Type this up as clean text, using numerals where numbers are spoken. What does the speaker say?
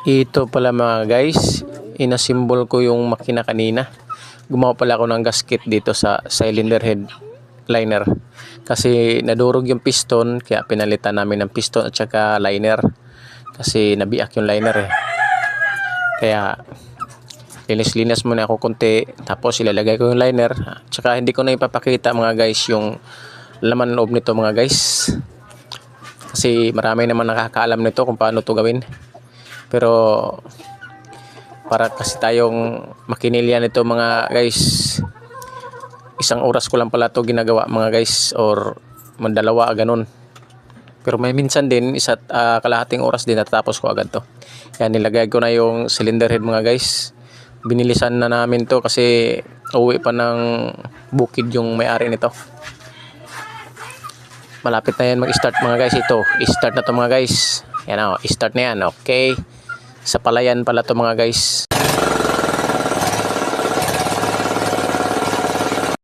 Ito pala mga guys, inasimbol ko yung makina kanina. Gumawa pala ako ng gasket dito sa cylinder head liner. Kasi nadurog yung piston, kaya pinalitan namin ng piston at saka liner. Kasi nabiak yung liner eh. Kaya linis-linis muna ako konti, tapos ilalagay ko yung liner. At saka hindi ko na ipapakita mga guys yung laman loob nito mga guys. Kasi marami naman nakakaalam nito kung paano to gawin. Pero para kasi tayong makinilya nito mga guys, isang oras ko lang pala to ginagawa mga guys, or mandalawa ganun. Pero may minsan din kalahating oras din natatapos ko agad to. Yan, nilagay ko na yung cylinder head mga guys. Binilisan na namin to kasi uwi pa ng bukid yung may-ari nito. Malapit na yan mag-start mga guys. Ito, start na to mga guys. Yan o, start na yan. Okay. Sa palayan pala to mga guys.